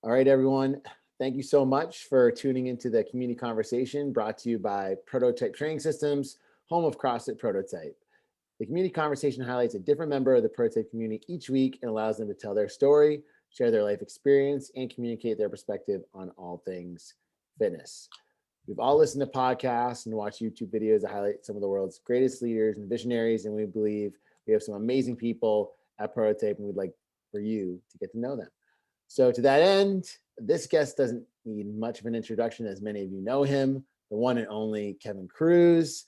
All right, everyone. Thank you so much for tuning into the community conversation brought to you by Prototype Training Systems, home of CrossFit Prototype. The community conversation highlights a different member of the Prototype community each week and allows them to tell their story, share their life experience, and communicate their perspective on all things fitness. We've all listened to podcasts and watched YouTube videos that highlight some of the world's greatest leaders and visionaries, and we believe we have some amazing people at Prototype, and we'd like for you to get to know them. So to that end, this guest doesn't need much of an introduction, as many of you know him, the one and only Kev Cruz.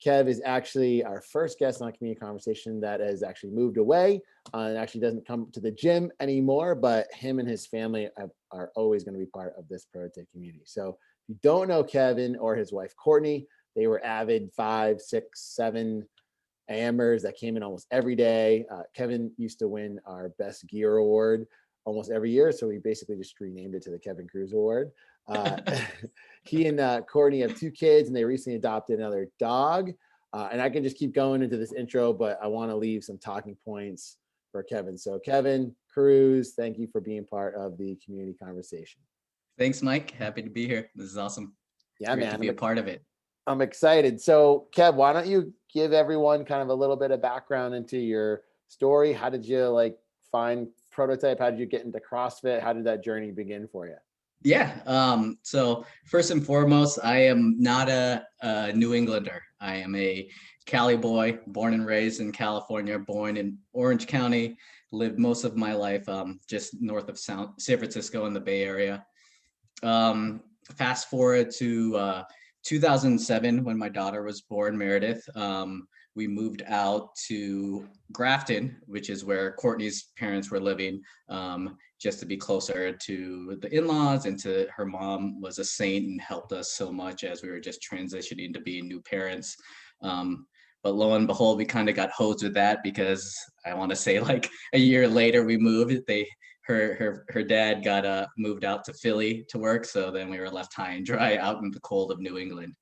Kev is actually our first guest on a community conversation that has actually moved away and actually doesn't come to the gym anymore, but him and his family are always going to be part of this Prototype community. So if you don't know Kevin or his wife, Courtney, they were avid 5, 6, 7 AMers that came in almost every day. Kevin used to win our best gear award almost every year, so we basically just renamed it to the Kev Cruz Award. He and Courtney have 2 kids, and they recently adopted another dog. And I can just keep going into this intro, but I want to leave some talking points for Kevin. So Kev Cruz, thank you for being part of the community conversation. Thanks, Mike. Happy to be here. This is awesome. Yeah, Great man. to be a part of it. I'm excited. So Kev, why don't you give everyone kind of a little bit of background into your story? How did you find Prototype? How did you get into CrossFit? How did that journey begin for you? Yeah. So first and foremost, I am not a New Englander. I am a Cali boy, born and raised in California, born in Orange County, lived most of my life just north of San Francisco in the Bay Area. Fast forward to 2007 when my daughter was born, Meredith. We moved out to Grafton, which is where Courtney's parents were living, just to be closer to the in-laws, and to her mom was a saint and helped us so much as we were just transitioning to being new parents. But lo and behold, we kind of got hosed with that because I want to say like a year later we moved. Her dad got moved out to Philly to work, so then we were left high and dry out in the cold of New England.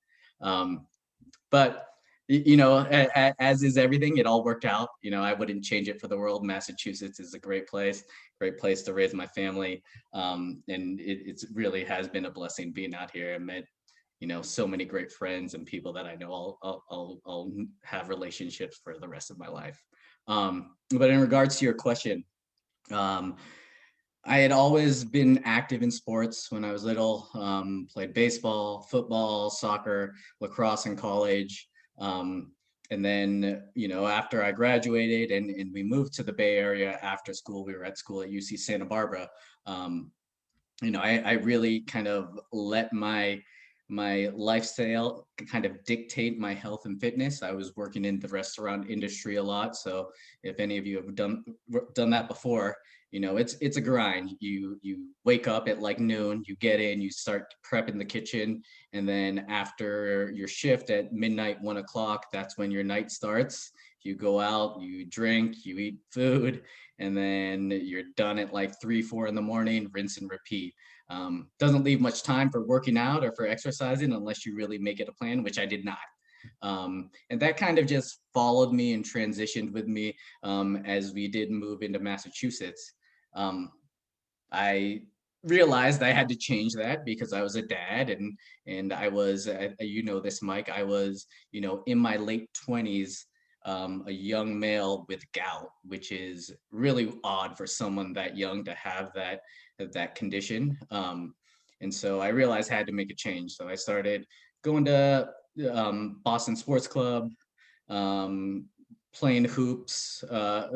But you know, as is everything, it all worked out. You know, I wouldn't change it for the world. Massachusetts is a great place to raise my family. And it really has been a blessing being out here. I met, so many great friends and people that I know I'll have relationships for the rest of my life. But in regards to your question, I had always been active in sports when I was little, played baseball, football, soccer, lacrosse in college. And then, after I graduated and we moved to the Bay Area after school, we were at school at UC Santa Barbara. I really kind of let my lifestyle kind of dictate my health and fitness. I was working in the restaurant industry a lot. So if any of you have done that before, it's a grind. You wake up at like noon, you get in, you start prepping the kitchen. And then after your shift at midnight, 1 o'clock, that's when your night starts. You go out, you drink, you eat food, and then you're done at like 3, 4 in the morning, rinse and repeat. Doesn't leave much time for working out or for exercising unless you really make it a plan, which I did not. And that kind of just followed me and transitioned with me as we did move into Massachusetts. I realized I had to change that because I was a dad and I was, this, Mike, I was, in my late 20s, a young male with gout, which is really odd for someone that young to have that condition. And so I realized I had to make a change. So I started going to Boston Sports Club, playing hoops,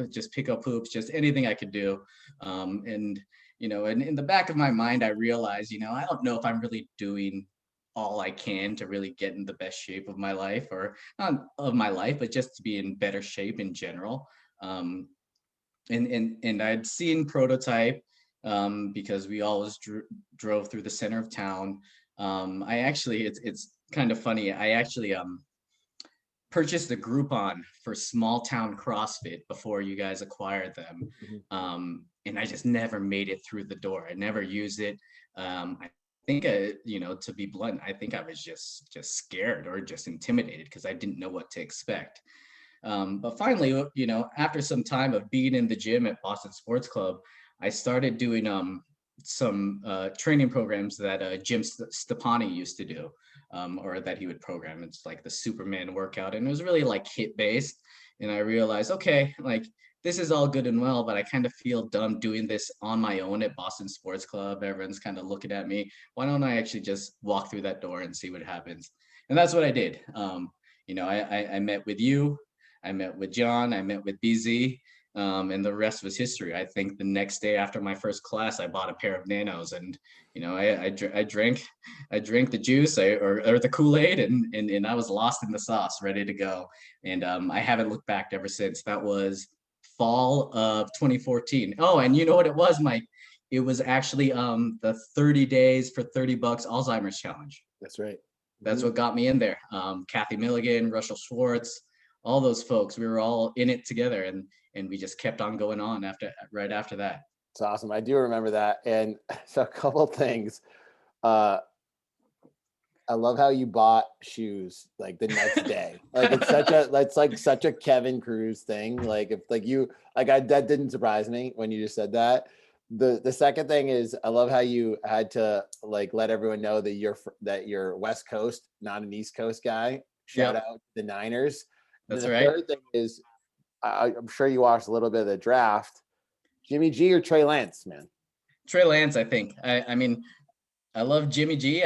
just pick up hoops, just anything I could do. And in the back of my mind, I realized, I don't know if I'm really doing all I can to really get in the best shape of my life, or not of my life, but just to be in better shape in general. And I'd seen Prototype because we always drove through the center of town. I actually, it's kind of funny. I actually purchased a Groupon for small town CrossFit before you guys acquired them. And I just never made it through the door. I never used it. I think, to be blunt, I think I was just scared or just intimidated because I didn't know what to expect. But finally, after some time of being in the gym at Boston Sports Club, I started doing some training programs that Jim Stepani used to do, or that he would program. It's like the Superman workout, and it was really like HIIT based. And I realized, okay, like this is all good and well, but I kind of feel dumb doing this on my own at Boston Sports Club. Everyone's kind of looking at me. Why don't I actually just walk through that door and see what happens? And that's what I did. I met with you, I met with John, I met with BZ, and the rest was history. I think the next day after my first class, I bought a pair of Nanos, and I drank the juice or the Kool-Aid, and I was lost in the sauce, ready to go. And I haven't looked back ever since. That was fall of 2014. Oh, and you know what it was, Mike? It was actually the 30 days for $30 Alzheimer's challenge. That's right. That's what got me in there. Kathy Milligan, Russell Schwartz, all those folks, we were all in it together, and we just kept on going on right after that. It's awesome. I do remember that. And so a couple of things. I love how you bought shoes like the next day. Like that's like such a Kevin Cruz thing. Like if like you like that didn't surprise me when you just said that. The second thing is I love how you had to like let everyone know that you're West Coast, not an East Coast guy. Shout out the Niners. That's the right. third thing is I'm sure you watched a little bit of the draft. Jimmy G or Trey Lance, man? Trey Lance, I think. I mean, I love Jimmy G.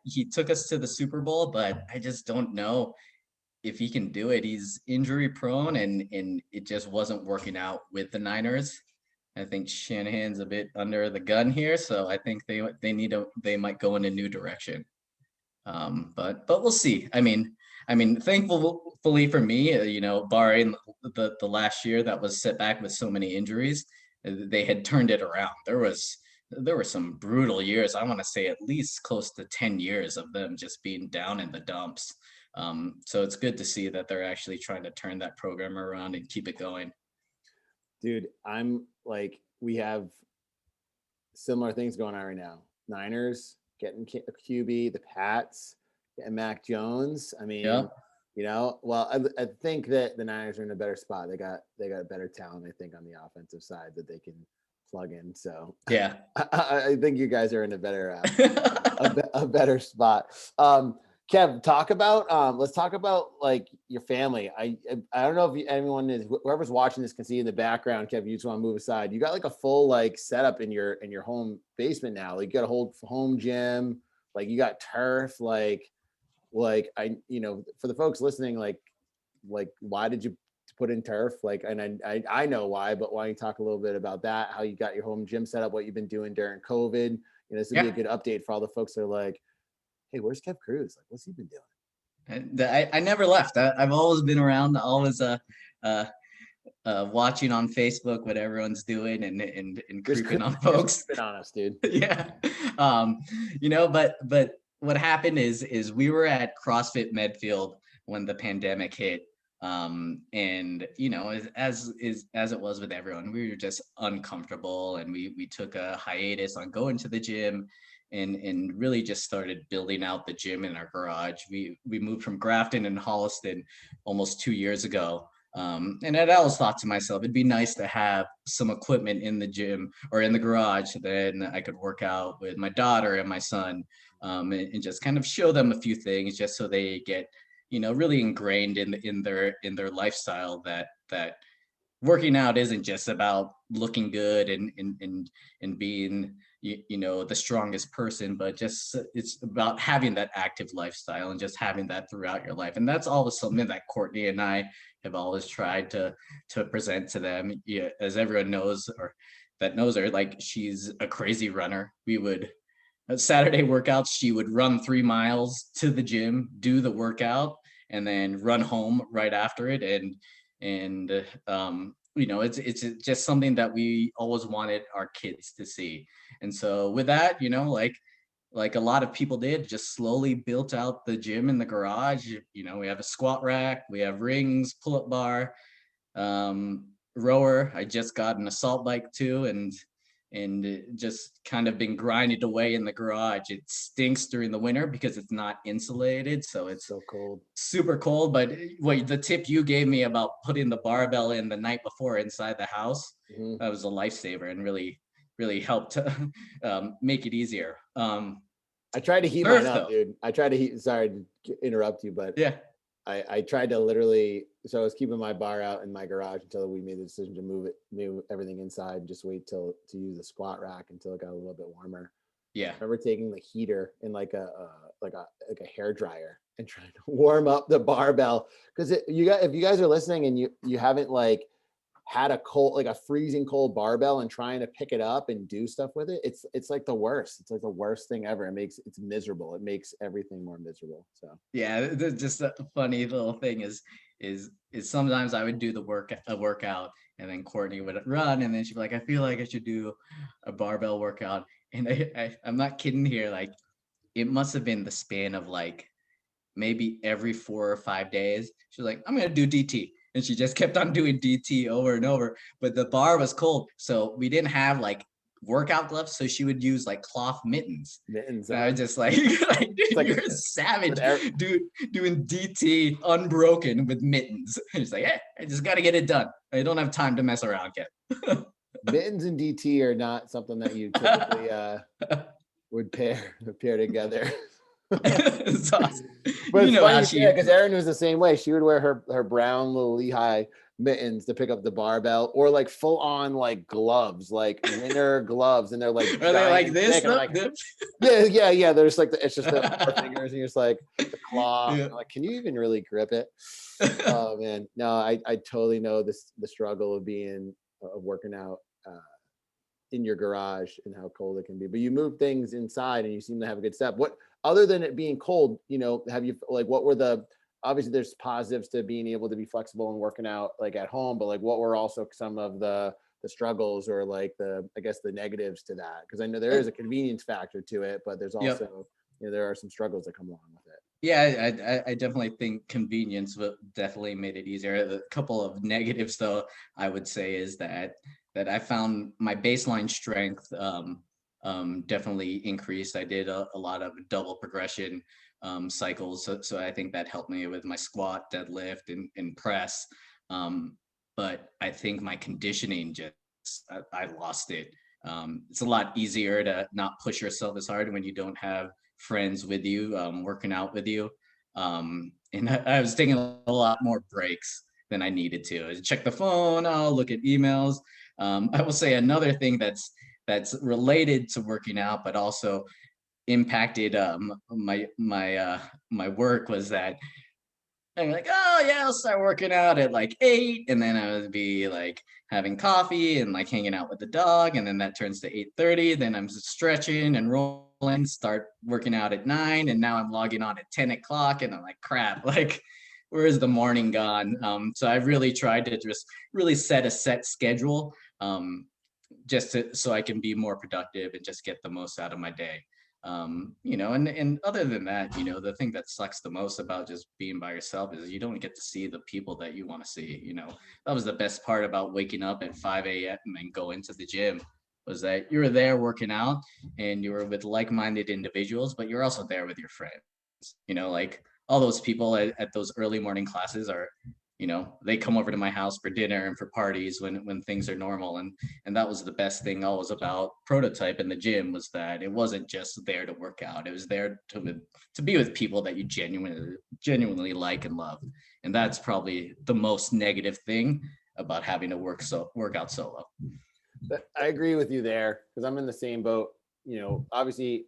He took us to the Super Bowl, but I just don't know if he can do it. He's injury prone, and it just wasn't working out with the Niners. I think Shanahan's a bit under the gun here, so I think they might go in a new direction. But we'll see. I mean, thankfully for me, barring the last year that was set back with so many injuries, they had turned it around. There were some brutal years. I want to say at least close to 10 years of them just being down in the dumps. So it's good to see that they're actually trying to turn that program around and keep it going. Dude, I'm like, we have similar things going on right now. Niners getting QB, the Pats getting Mac Jones. I mean, well, I think that the Niners are in a better spot. They got a better talent, I think, on the offensive side that they can plug in. So yeah, I think you guys are in a better a better spot. Kev, let's talk about like your family. I don't know if anyone is, whoever's watching this can see in the background. Kev, you just want to move aside. You got like a full like setup in your home basement now. Like you got a whole home gym. Like you got turf. Like I, for the folks listening, like why did you put in turf? Like, and I know why, but why don't you talk a little bit about that? How you got your home gym set up? What you've been doing during COVID? This would be a good update for all the folks that are like, hey, where's Kev Cruz? Like, what's he been doing? I never left. I've always been around, always watching on Facebook what everyone's doing and creeping on folks. Creeping on us, dude. Yeah. But what happened is we were at CrossFit Medfield when the pandemic hit. And as it was with everyone, we were just uncomfortable, and we took a hiatus on going to the gym. And really just started building out the gym in our garage. We moved from Grafton and Holliston almost 2 years ago. And I'd always thought to myself, it'd be nice to have some equipment in the gym or in the garage, so then I could work out with my daughter and my son, and just kind of show them a few things, just so they get, really ingrained in their lifestyle that working out isn't just about looking good and being the strongest person, but just it's about having that active lifestyle and just having that throughout your life. And that's always something that Courtney and I have always tried to present to them. Yeah, as everyone knows, or that knows her, like she's a crazy runner. We would Saturday workouts, she would run 3 miles to the gym, do the workout, and then run home right after it. It's just something that we always wanted our kids to see. And so with that, like a lot of people did, just slowly built out the gym in the garage. We have a squat rack, we have rings, pull-up bar, rower. I just got an assault bike too, and just kind of been grinding away in the garage. It stinks during the winter because it's not insulated, so it's so cold, super cold. But the tip you gave me about putting the barbell in the night before inside the house, that was a lifesaver, and really really helped to make it easier. I tried to heat mine Surf up, though. dude. I tried to heat. Sorry to interrupt you, but Yeah. I tried to literally. So I was keeping my bar out in my garage until we made the decision to move everything inside, and just wait to use the squat rack until it got a little bit warmer. Yeah. I remember taking the heater in like a hair dryer and trying to warm up the barbell, because if you guys are listening and you haven't like had a cold, like a freezing cold barbell and trying to pick it up and do stuff with it, it's like the worst. It's like the worst thing ever. It's miserable. It makes everything more miserable. So Yeah, just a funny little thing is sometimes I would do a workout, and then Courtney would run, and then she'd be like, I feel like I should do a barbell workout. And I'm not kidding here, like it must have been the span of like maybe every 4 or 5 days. She's like, I'm gonna do DT. And she just kept on doing DT over and over. But the bar was cold. So we didn't have like workout gloves. So she would use like cloth mittens. mittens And I was on. just like, like dude, Like you're a savage, but dude, doing DT unbroken with mittens. And she's like, hey, I just gotta get it done. I don't have time to mess around yet. mittens and DT are not something that you typically would pair together. It's awesome. But You it's know funny how you say she that, because Erin was the same way. She would wear her brown little Lehigh mittens to pick up the barbell, or like full on like gloves, like winter gloves, and they're like are they like giant this thick. And I'm though? like, yeah. There's like it's just the four fingers, and you're just like the claw. Yeah. I'm like, can you even really grip it? Oh man, no, I totally know the struggle of working out in your garage and how cold it can be. But you move things inside and you seem to have a good step. What, other than it being cold, have you, like, what were obviously there's positives to being able to be flexible and working out like at home, but like what were also some of the struggles, or like I guess the negatives to that? Because I know there is a convenience factor to it, but there's Yep. also, there are some struggles that come along with it. Yeah, I definitely think convenience definitely made it easier. A couple of negatives, though, I would say is that I found my baseline strength definitely increased. I did a lot of double progression cycles, so I think that helped me with my squat, deadlift, and press. But I think my conditioning I lost it. It's a lot easier to not push yourself as hard when you don't have friends with you, working out with you. And I was taking a lot more breaks than I needed to. I check the phone, I'll look at emails. I will say another thing that's related to working out, but also impacted my work, was that I'm like, oh yeah, I'll start working out at like 8, and then I would be like having coffee and like hanging out with the dog, and then that turns to 8:30. Then I'm stretching and rolling, start working out at 9, and now I'm logging on at 10 o'clock, and I'm like, crap, like where is the morning gone? So I've really tried to just really set a set schedule, so I can be more productive and just get the most out of my day. And other than that, the thing that sucks the most about just being by yourself is you don't get to see the people that you want to see. That was the best part about waking up at 5 a.m. and going to the gym, was that you were there working out and you were with like-minded individuals, but you're also there with your friends. Like all those people at those early morning classes are, they come over to my house for dinner and for parties when things are normal. And that was the best thing always about Prototype in the gym, was that it wasn't just there to work out. It was there to be with people that you genuinely like and love. And that's probably the most negative thing about having to work out solo. I agree with you there, because I'm in the same boat. Obviously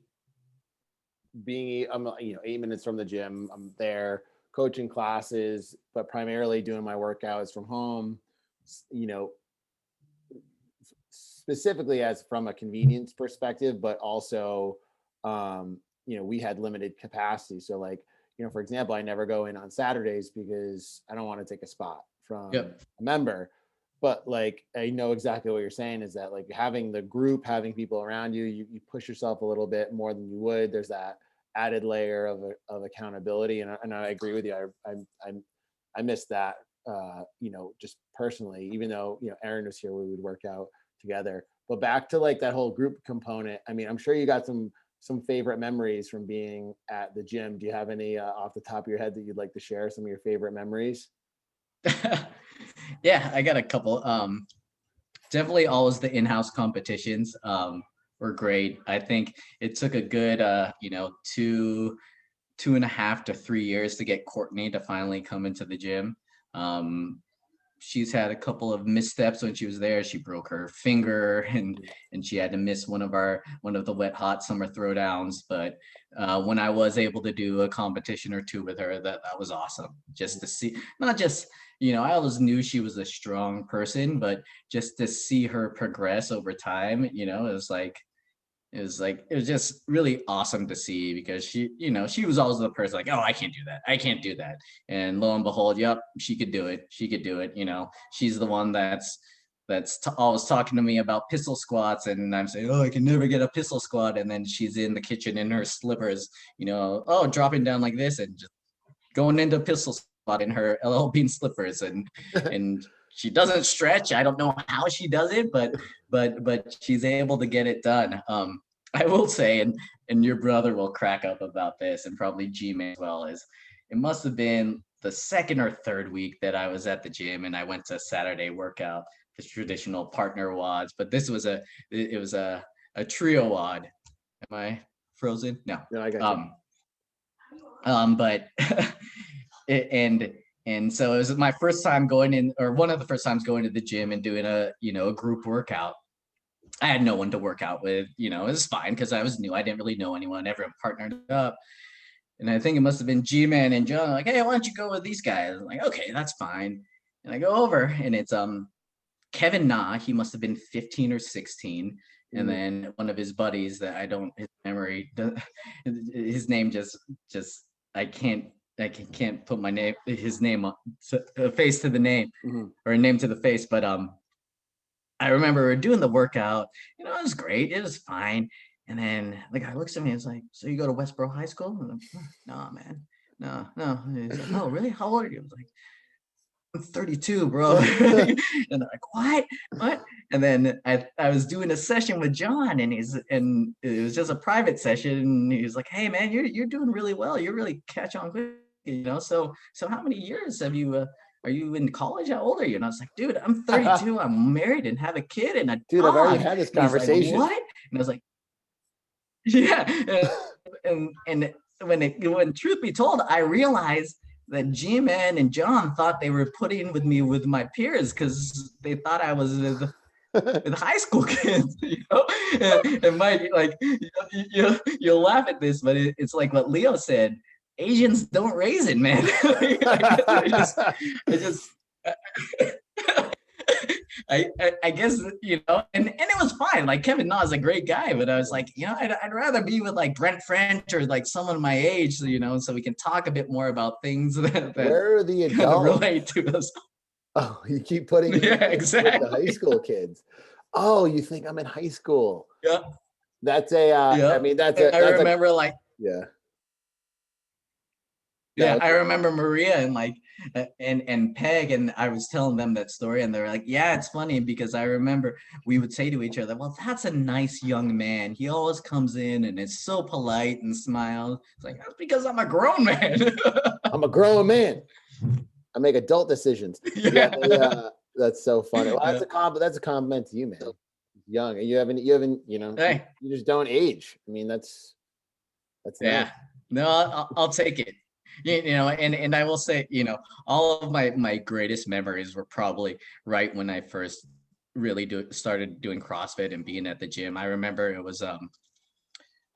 I'm 8 minutes from the gym. I'm there coaching classes, but primarily doing my workouts from home, specifically as from a convenience perspective, but also, we had limited capacity. So like, for example, I never go in on Saturdays because I don't want to take a spot from a member. But like, I know exactly what you're saying, is that like having the group, having people around you, you push yourself a little bit more than you would. There's that added layer of accountability. And I agree with you. I miss that, just personally, even though, Erin was here, we would work out together. But back to like that whole group component. I mean, I'm sure you got some favorite memories from being at the gym. Do you have any off the top of your head that you'd like to share, some of your favorite memories? Yeah, I got a couple. definitely always the in-house competitions were great. I think it took a good, 2.5 to 3 years to get Courtney to finally come into the gym. She's had a couple of missteps when she was there. She broke her finger and she had to miss one of the wet hot summer throwdowns. But when I was able to do a competition or two with her, that was awesome. Just to see, not just, I always knew she was a strong person, but just to see her progress over time, it was just really awesome to see, because she was always the person like, oh, I can't do that. I can't do that. And lo and behold, yep, she could do it. She could do it. She's the one that's always talking to me about pistol squats, and I'm saying, oh, I can never get a pistol squat. And then she's in the kitchen in her slippers, oh, dropping down like this and just going into pistol squat in her LL Bean slippers. And she doesn't stretch. I don't know how she does it, but she's able to get it done. I will say, and your brother will crack up about this, and probably G-Man as well, is it must have been the second or third week that I was at the gym and I went to Saturday workout, the traditional partner WODs, but this was a trio WOD. Am I frozen? No. No, I got you. But and so it was my first time going in, or one of the first times going to the gym and doing a group workout. I had no one to work out with, it was fine because I was new. I didn't really know anyone. Everyone partnered up. And I think it must have been G-Man and John, like, hey, why don't you go with these guys? I'm like, okay, that's fine. And I go over and it's Kevin Na. He must have been 15 or 16. And then one of his buddies that his memory, his name just I can't put his name a face to the name, or a name to the face. But I remember doing the workout, it was great. It was fine. And then the guy looks at me and is like, so you go to Westboro High School? And I'm like, no, man, no. And he's like, oh, really? How old are you? I was like, I'm 32, bro. And they're like, what? And then I was doing a session with John, and it was just a private session. And he was like, hey, man, you're doing really well. You're really catch on quick, So how many years have you? Are you in college? How old are you? And I was like, dude, I'm 32. I'm married and have a kid and a Dude, dog. I've already had this conversation. Like, what? And I was like, yeah. And when truth be told, I realized that G-Man and John thought they were putting with me with my peers because they thought I was with high school kids, And Mike, like, you'll laugh at this, but it's like what Leo said. Asians don't raisin, man. I guess, and it was fine. Like, Kevin Na is a great guy, but I was like, I'd rather be with like Brent French or like someone my age, so we can talk a bit more about things that where are the adults relate to us. Oh, you keep putting exactly with the high school kids. Oh, you think I'm in high school? Yeah, that's a. I mean, that's a. I remember Yeah, I remember Maria and Peg, and I was telling them that story, and they're like, yeah, it's funny because I remember we would say to each other, well, that's a nice young man. He always comes in and is so polite and smiles. It's like, that's because I'm a grown man. I'm a grown man. I make adult decisions. Yeah, that's so funny. Well, that's a compliment to you, man. Young, you haven't, hey. you just don't age. I mean, that's yeah. Nice. No, I'll take it. And I will say, all of my greatest memories were probably right when I first really started doing CrossFit and being at the gym. I remember it was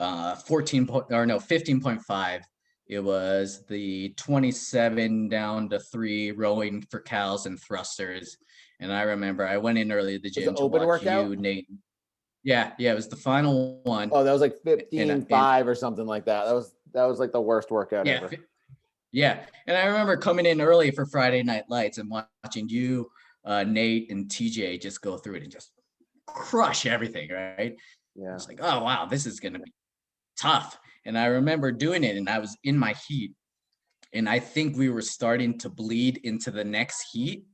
15.5. It was the 27 down to 3 rowing for cows and thrusters. And I remember I went in early to the gym to watch workout? You, Nate. Yeah, it was the final one. Oh, that was like 15.5 or something like that. That was like the worst workout ever. Yeah, and I remember coming in early for Friday Night Lights and watching you, Nate, and TJ just go through it and just crush everything, right? Yeah. It's like, oh, wow, this is going to be tough. And I remember doing it, and I was in my heat, and I think we were starting to bleed into the next heat,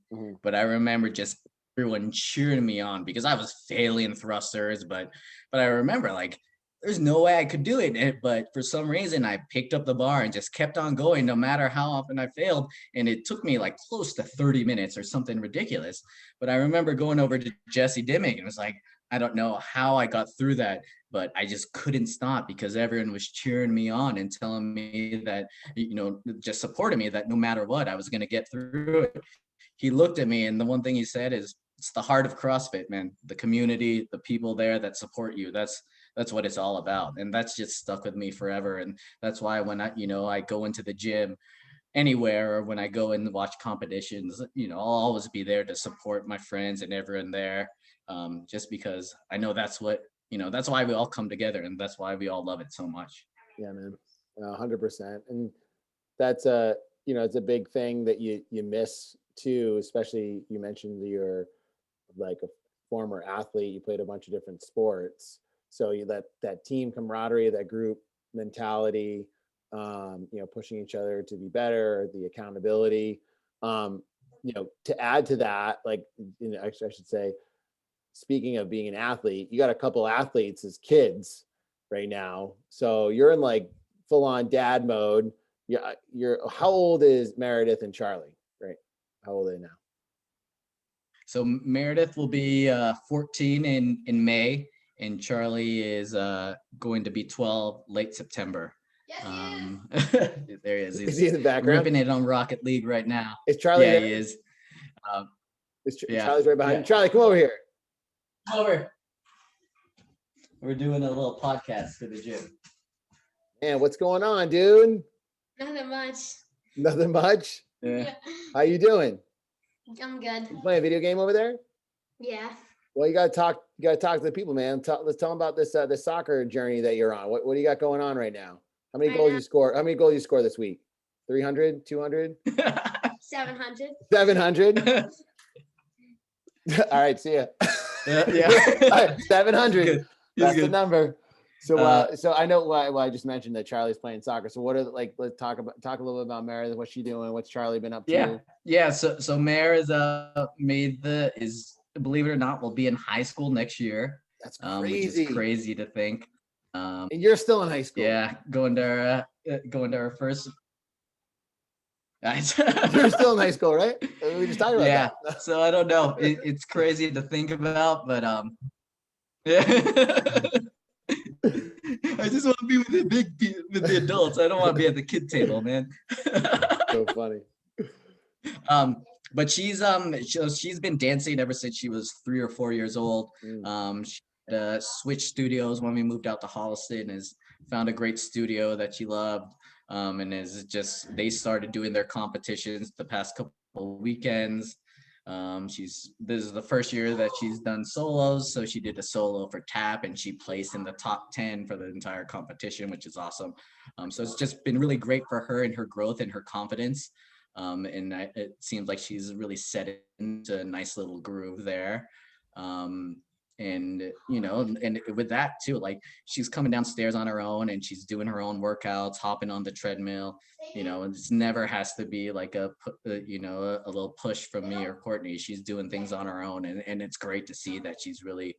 but I remember just everyone cheering me on because I was failing thrusters, but I remember like there's no way I could do it. But for some reason, I picked up the bar and just kept on going, no matter how often I failed. And it took me like close to 30 minutes or something ridiculous. But I remember going over to Jesse Dimmick and it was like, I don't know how I got through that, but I just couldn't stop because everyone was cheering me on and telling me that, just supporting me that no matter what, I was going to get through it. He looked at me and the one thing he said is, it's the heart of CrossFit, man. The community, the people there that support you. That's what it's all about. And that's just stuck with me forever. And that's why when I go into the gym anywhere, or when I go and watch competitions, I'll always be there to support my friends and everyone there. Just because I know that's why we all come together and that's why we all love it so much. Yeah, man, 100%. And that's it's a big thing that you miss too, especially you mentioned you're like a former athlete, you played a bunch of different sports. So that team camaraderie, that group mentality, pushing each other to be better, the accountability, to add to that, actually I should say, speaking of being an athlete, you got a couple athletes as kids right now. So you're in like full on dad mode. You're how old is Meredith and Charlie, right? How old are they now? So Meredith will be 14 in May, and Charlie is going to be 12 late September. Yes, there he is. Is he in the background? Ripping it on Rocket League right now. Is Charlie there? He is. Charlie's right behind you. Charlie, come over here. Come over. We're doing a little podcast for the gym. Man, what's going on, dude? Nothing much. Nothing much? Yeah. How you doing? I'm good. You playing a video game over there? Yeah. Well, you gotta talk to the people, man. Let's tell them about this soccer journey that you're on. What do you got going on right now? How many goals you score? How many goals you score this week? 300, 200? 700. 700? All right, see ya. Yeah. All right, 700. That's the number. So, so I know why I just mentioned that Charlie's playing soccer. So what are let's talk a little bit about Meredith. What's she doing? What's Charlie been up to? Yeah. So Mare is believe it or not, will be in high school next year. That's crazy. Which is crazy to think. And you're still in high school. Yeah, going to our first. You're still in high school, right? We just talked about that. Yeah. So I don't know. It's crazy to think about, but yeah. I just want to be with the adults. I don't want to be at the kid table, man. So funny. But she's been dancing ever since she was 3 or 4 years old. She had switched studios when we moved out to Holliston, has found a great studio that she loved. And they started doing their competitions the past couple of weekends. This is the first year that she's done solos. So she did a solo for tap and she placed in the top 10 for the entire competition, which is awesome. So it's just been really great for her and her growth and her confidence. And it seems like she's really set into a nice little groove there. And with that too, like she's coming downstairs on her own and she's doing her own workouts, hopping on the treadmill, and it's never has to be like a little push from me or Courtney. She's doing things on her own. And it's great to see that she's really,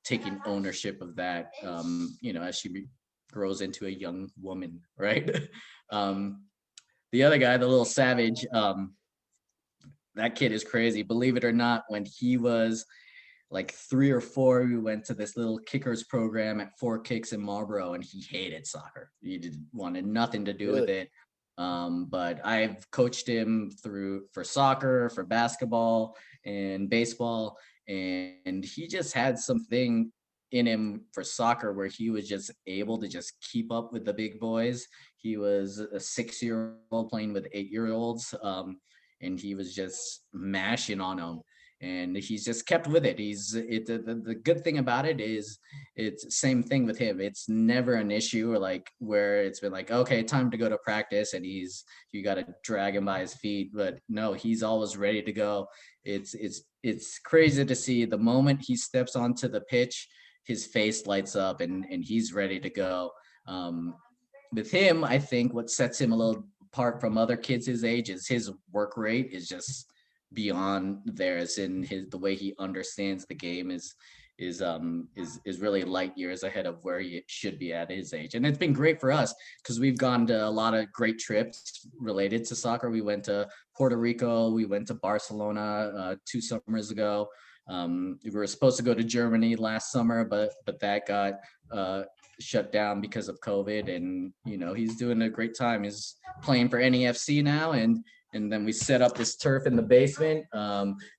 taking ownership of that, as she grows into a young woman. Right. The other guy, the little savage, that kid is crazy. Believe it or not, when he was like 3 or 4, we went to this little kickers program at 4 Kicks in Marlboro, and he hated soccer. He wanted nothing to do with it. But I've coached him for soccer, for basketball and baseball. And he just had something in him for soccer where he was just able to just keep up with the big boys. He was a 6-year-old playing with 8-year-olds. And he was just mashing on them. And he's just kept with it. The good thing about it is it's same thing with him. It's never an issue or like where it's been like, okay, time to go to practice and you got to drag him by his feet. But no, he's always ready to go. It's crazy to see the moment he steps onto the pitch, his face lights up and he's ready to go. With him, I think what sets him a little apart from other kids his age is his work rate is just beyond theirs, and the way he understands the game is is really light years ahead of where he should be at his age. And it's been great for us because we've gone to a lot of great trips related to soccer. We went to Puerto Rico, we went to Barcelona 2 summers ago. We were supposed to go to Germany last summer, but that got shut down because of COVID. And he's doing a great time. He's playing for NEFC now, and then we set up this turf in the basement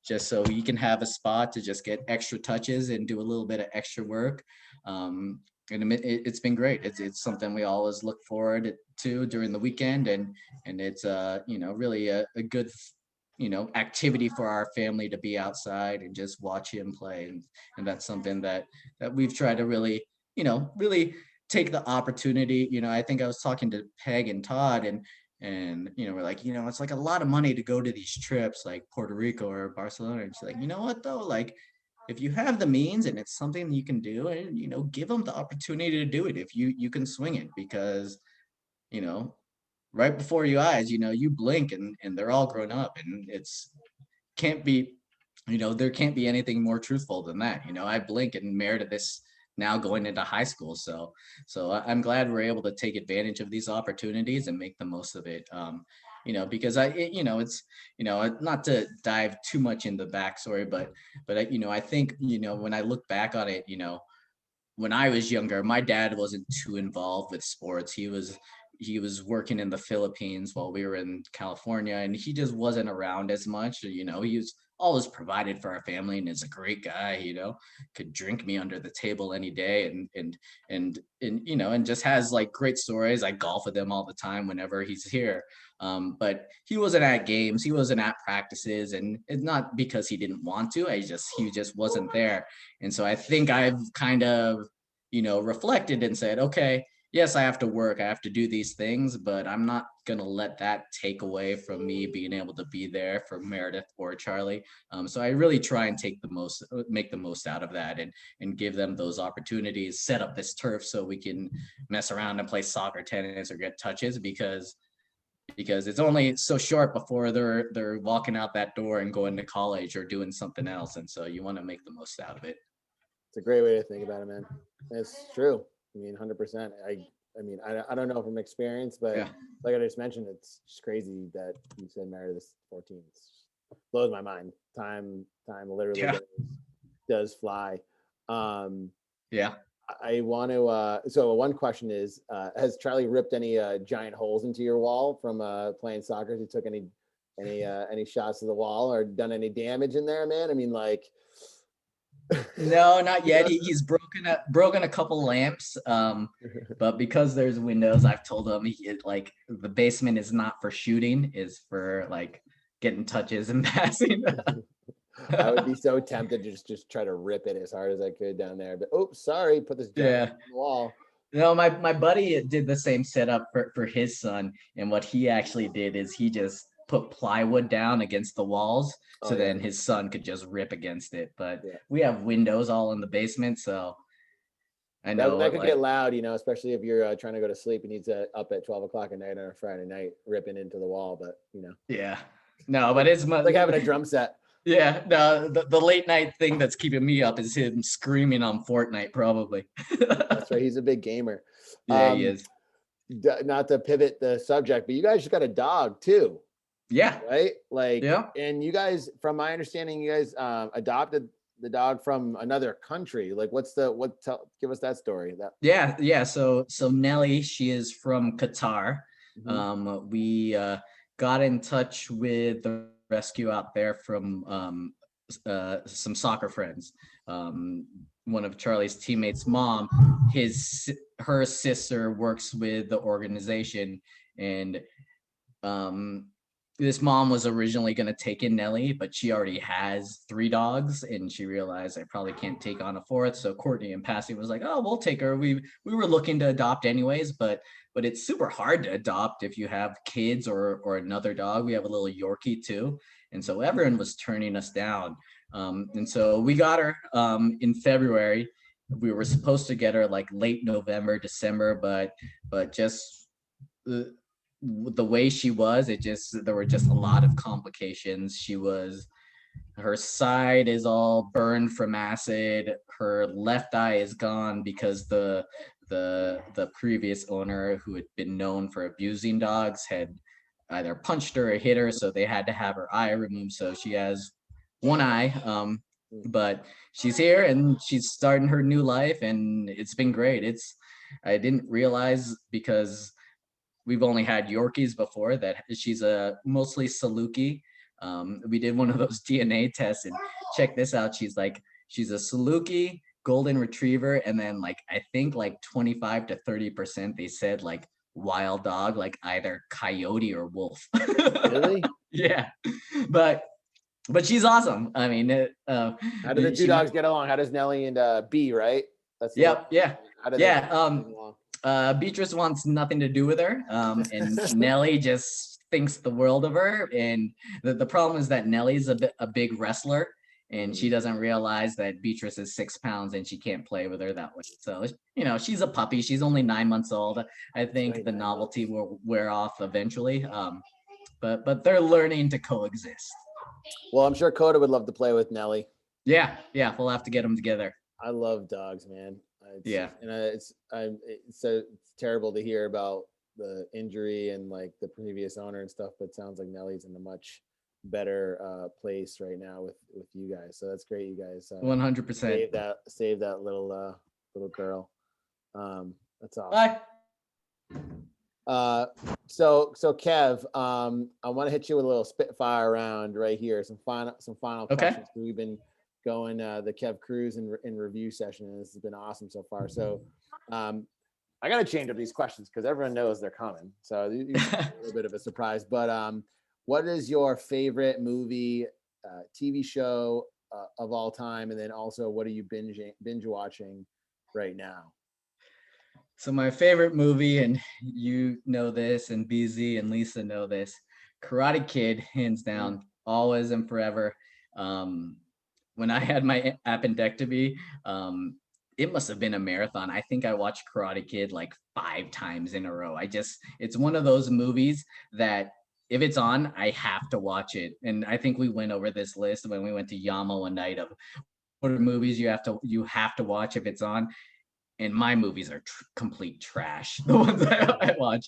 just so he can have a spot to just get extra touches and do a little bit of extra work. And it's been great. It's something we always look forward to during the weekend, and it's really a good activity for our family to be outside and just watch him play. And that's something that we've tried to really take the opportunity. I think I was talking to Peg and Todd, and we're like, it's like a lot of money to go to these trips like Puerto Rico or Barcelona. And she's like, you know what though, like if you have the means and it's something you can do, and give them the opportunity to do it if you can swing it, because right before your eyes, you blink and they're all grown up, and can't be, there can't be anything more truthful than that. I blink and Meredith is now going into high school. So I'm glad we're able to take advantage of these opportunities and make the most of it. Because it's, not to dive too much into the backstory, but I think, when I look back on it, when I was younger, my dad wasn't too involved with sports. He was working in the Philippines while we were in California, and he just wasn't around as much. He was always provided for our family and is a great guy, could drink me under the table any day, and just has like great stories. I golf with him all the time whenever he's here. But he wasn't at games, he wasn't at practices, and it's not because he didn't want to. He just wasn't there. And so I think I've kind of, reflected and said, okay, yes, I have to work, I have to do these things, but I'm not going to let that take away from me being able to be there for Meredith or Charlie. So I really try and make the most out of that, and give them those opportunities, set up this turf so we can mess around and play soccer, tennis, or get touches, because it's only so short before they're walking out that door and going to college or doing something else. And so you want to make the most out of it. It's a great way to think about it, man. It's true. 100%. I don't know from experience, but Yeah. like I just mentioned, it's just crazy that you said Meredith is 14. It blows my mind. Time literally does fly. Yeah. I want to. So one question is, has Charlie ripped any giant holes into your wall from playing soccer? Has he took any shots to the wall or done any damage in there, man? No, not yet. He's broken a couple lamps, but because there's windows, I've told him the basement is not for shooting, is for like getting touches and passing. I would be so tempted to just try to rip it as hard as I could down there, but sorry, put this giant on the wall. No, my buddy did the same setup for his son, and what he actually did is he just put plywood down against the walls, so then his son could just rip against it. But we have windows all in the basement, so I know that could get loud, especially if you're trying to go to sleep and he's up at 12 o'clock at night on a Friday night ripping into the wall. But yeah, no, but it's like having a drum set. Yeah, no, the late night thing that's keeping me up is him screaming on Fortnite, probably. That's right. He's a big gamer. Yeah, he is. Not to pivot the subject, but you guys just got a dog too. Yeah. Right? And you guys, from my understanding, you guys adopted the dog from another country. Like give us that story. Yeah. So Nelly, she is from Qatar. Mm-hmm. We got in touch with the rescue out there from some soccer friends. One of Charlie's teammates' mom, her sister works with the organization, and this mom was originally going to take in Nelly, but she already has 3 dogs, and she realized I probably can't take on a 4th. So Courtney and Passy was like, "Oh, we'll take her." We were looking to adopt anyways, but it's super hard to adopt if you have kids or another dog. We have a little Yorkie too, and so everyone was turning us down. And so we got her in February. We were supposed to get her like late November, December, but just the way she was, there were just a lot of complications. She was her side is all burned from acid. Her left eye is gone because the previous owner, who had been known for abusing dogs, had either punched her or hit her, so they had to have her eye removed. So she has one eye, but she's here and she's starting her new life, and it's been great. I didn't realize, because we've only had Yorkies before, that she's a mostly Saluki. We did one of those DNA tests, and check this out. She's a Saluki, golden retriever, and then like I think like 25 to 30% they said like wild dog, like either coyote or wolf. Really? Yeah, but she's awesome. I mean, how do the two dogs get along? How does Nelly and B, right? That's yep, yeah, how do yeah. get along? Beatrice wants nothing to do with her, and Nelly just thinks the world of her. And the problem is that Nelly's a big wrestler, and she doesn't realize that Beatrice is 6 pounds and she can't play with her that way. So, she's a puppy. She's only 9 months old. I think the novelty will wear off eventually. But they're learning to coexist. Well, I'm sure Coda would love to play with Nelly. Yeah, we'll have to get them together. I love dogs, man. Yeah, and it's so terrible to hear about the injury and like the previous owner and stuff, but it sounds like Nelly's in a much better place right now with you guys. So that's great, you guys. 100%. Save that little girl. That's awesome. Bye. So Kev, I want to hit you with a little spitfire round right here. Some final questions. We've been going the Kev Cruz in review session, and this has been awesome so far. So I got to change up these questions because everyone knows they're coming. So it's a little bit of a surprise. But what is your favorite movie, TV show of all time? And then also, what are you binge watching right now? So my favorite movie, and you know this, and BZ and Lisa know this, Karate Kid, hands down, always and forever. When I had my appendectomy, it must have been a marathon. I think I watched Karate Kid like 5 times in a row. It's one of those movies that if it's on, I have to watch it. And I think we went over this list when we went to Yama one night of what are movies you have to watch if it's on. And my movies are complete trash, the ones I watch.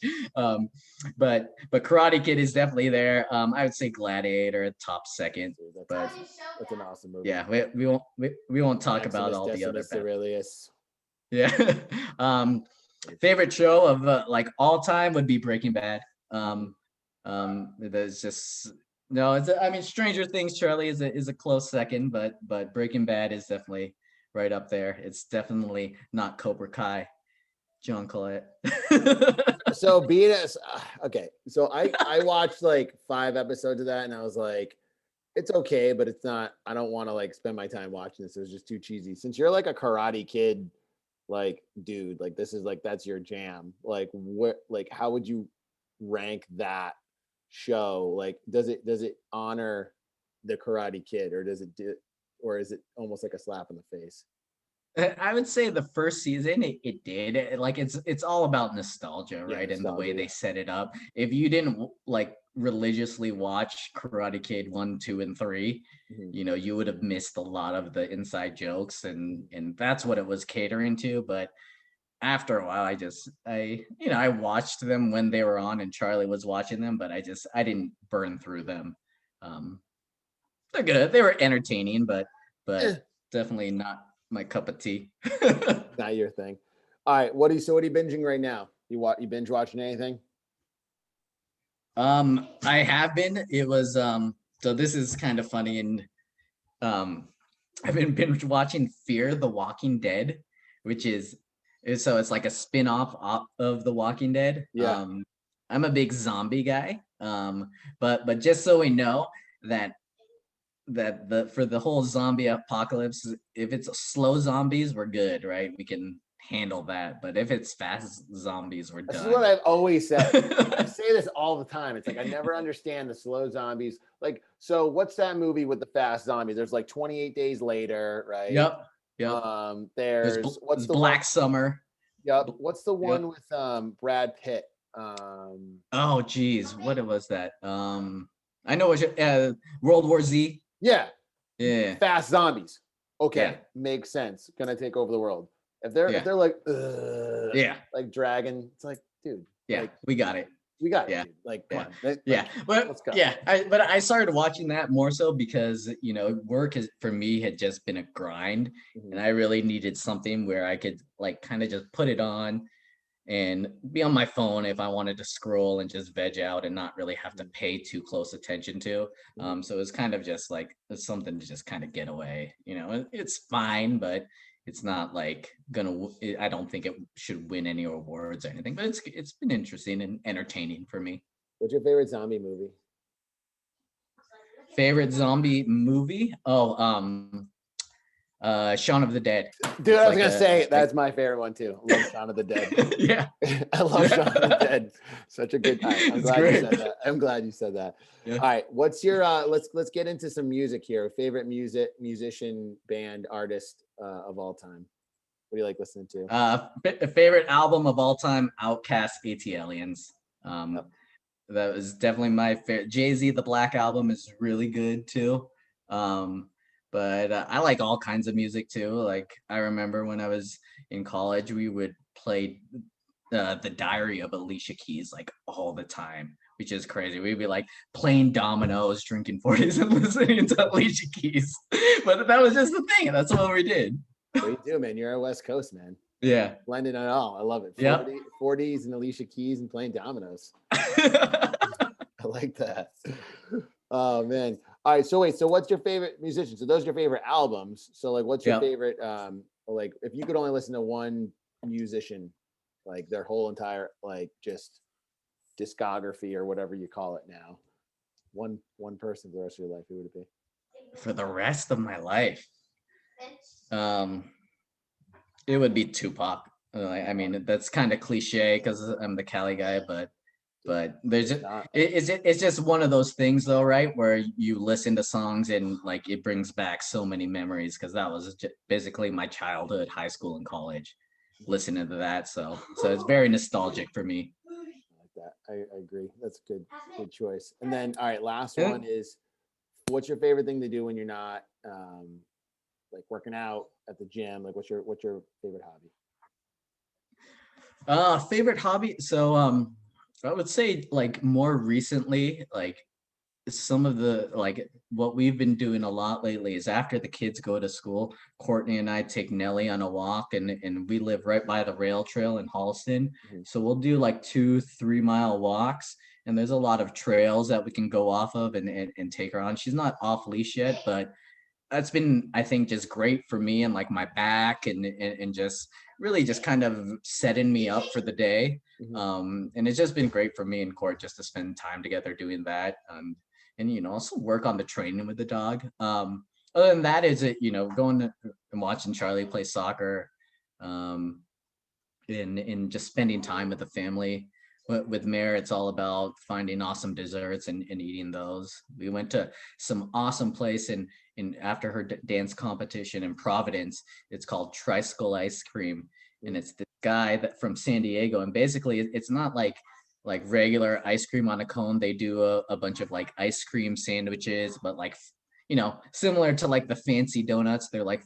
But Karate Kid is definitely there. I would say Gladiator top second. But that's an awesome movie. Yeah, we won't talk about all the other. Aurelius. Yeah. Favorite show of like all time would be Breaking Bad. There's just no. Stranger Things, Charlie is a close second, but Breaking Bad is definitely right up there. It's definitely not Cobra Kai, John Collette. So okay. So I watched like 5 episodes of that, and I was like, it's okay, but it's not. I don't want to like spend my time watching this. It was just too cheesy. Since you're like a Karate Kid, like dude, like this is like that's your jam. Like what? Like how would you rank that show? Like does it honor the Karate Kid, or is it almost like a slap in the face? I would say the first season it did. It's all about nostalgia, right? And the way they set it up. If you didn't like religiously watch Karate Kid 1, 2, and 3, you would have missed a lot of the inside jokes, and that's what it was catering to. But after a while, I watched them when they were on and Charlie was watching them, but I didn't burn through them. They're good. They were entertaining, but definitely not my cup of tea. Not your thing. All right. What are you binging right now? You binge watching anything? I have been. It was so this is kind of funny, and I've been binge watching Fear the Walking Dead, which is it's like a spin-off of The Walking Dead. Yeah. I'm a big zombie guy. But just so we know that for the whole zombie apocalypse, if it's slow zombies, we're good, right? We can handle that. But if it's fast zombies, we're done. That's what I've always said. I say this all the time. It's like I never understand the slow zombies. Like, so what's that movie with the fast zombies? There's like 28 Days Later, right? Yep. There's what's the Black one? Summer. Yep. What's the one with Brad Pitt? Oh geez, what was that? I know it's World War Z. Yeah. Yeah. Fast zombies. Okay. Yeah. Makes sense. Gonna take over the world. If they're like, Yeah. like dragon, it's like, dude. Yeah. Like, We got it. we got it, Yeah. dude. Like, Yeah. come on. Yeah. But let's go. yeah, I started watching that more so because, you know, work has for me had just been a grind, Mhm. and I really needed something where I could like kind of just put it on and be on my phone if I wanted to scroll and just veg out and not really have to pay too close attention to. So it's kind of just like it's something to just kind of get away. You know, it's fine, but it's not like I don't think it should win any awards or anything. But it's been interesting and entertaining for me. What's your favorite zombie movie? Favorite zombie movie? Oh, Shaun of the Dead. Dude, It's I was like gonna a- say that's my favorite one too. I love Shaun of the Dead. yeah. I love Shaun of the Dead. Such a good time. I'm It's glad you great. said that. I'm glad you said that. Yeah. All right. What's your let's get into some music here. Favorite musician, band, artist of all time. What do you like listening to? Favorite album of all time, Outkast, AT-Aliens. Yep. That was definitely my favorite. Jay-Z, the Black Album is really good too. But I like all kinds of music too. Like I remember when I was in college, we would play the Diary of Alicia Keys like all the time, which is crazy. We'd be like playing dominoes, drinking 40s, and listening to Alicia Keys. But that was just the thing. That's what we did. What do you do, man? You're a West Coast man. Yeah. Blending it all. I love it. Yep. 40s and Alicia Keys and playing dominoes. I like that. Oh man. All right. So wait. So what's your favorite musician? So those are your favorite albums. So like, what's your Yep. favorite? Like, if you could only listen to one musician, like their whole entire like just discography or whatever you call it now, one person for the rest of your life, who would it be? For the rest of my life, it would be Tupac. I mean, that's kind of cliche because I'm the Cali guy, but there's it's just one of those things though, right? Where you listen to songs and like it brings back so many memories because that was basically my childhood, high school, and college, listening to that. So it's very nostalgic for me. I like that. I agree. That's a good choice. And then, all right, last Yeah. one is, what's your favorite thing to do when you're not like working out at the gym? Like, what's your favorite hobby? Favorite hobby. So I would say like more recently, like some of the like what we've been doing a lot lately is after the kids go to school, Courtney and I take Nellie on a walk, and we live right by the rail trail in Holliston. Mhm. So we'll do like 2-3 mile walks, and there's a lot of trails that we can go off of and take her on. She's not off leash yet, but that's been, I think, just great for me and like my back and just really just kind of setting me up for the day. Mhm. And it's just been great for me and Court just to spend time together doing that. And you know, also work on the training with the dog. Other than that, is it, you know, going and watching Charlie play soccer, and just spending time with the family. With Mare, it's all about finding awesome desserts and eating those. We went to some awesome place in after her dance competition in Providence. It's called Tricycle Ice Cream, and it's this guy that from San Diego. And basically, it's not like regular ice cream on a cone. They do a bunch of like ice cream sandwiches, but like, you know, similar to like the fancy donuts. They're like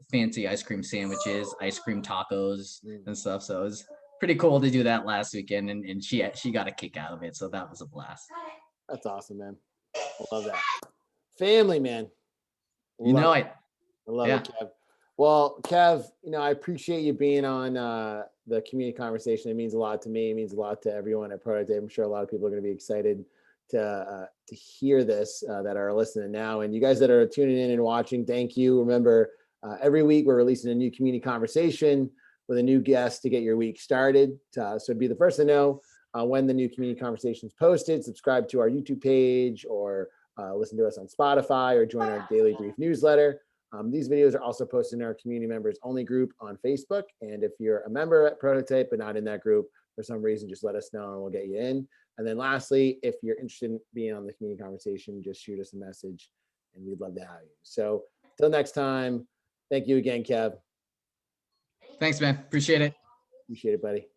fancy ice cream sandwiches, ice cream tacos and stuff. So it was pretty cool to do that last weekend, and she got a kick out of it. So that was a blast. That's awesome, man. I love that. Family, man. You know, I love it, Kev. Well, Kev, you know, I appreciate you being on the community conversation. It means a lot to me. It means a lot to everyone at Prototype. I'm sure a lot of people are going to be excited to hear this that are listening now. And you guys that are tuning in and watching, thank you. Remember, every week we're releasing a new community conversation with a new guest to get your week started. So be the first to know when the new community conversation is posted. Subscribe to our YouTube page, or listen to us on Spotify, or join our Daily Brief newsletter. These videos are also posted in our community members only group on Facebook. And if you're a member at Prototype but not in that group for some reason, just let us know and we'll get you in. And then lastly, if you're interested in being on the community conversation, just shoot us a message and we'd love to have you. So until next time, thank you again, Kev. Thanks, man. Appreciate it. Appreciate it, buddy.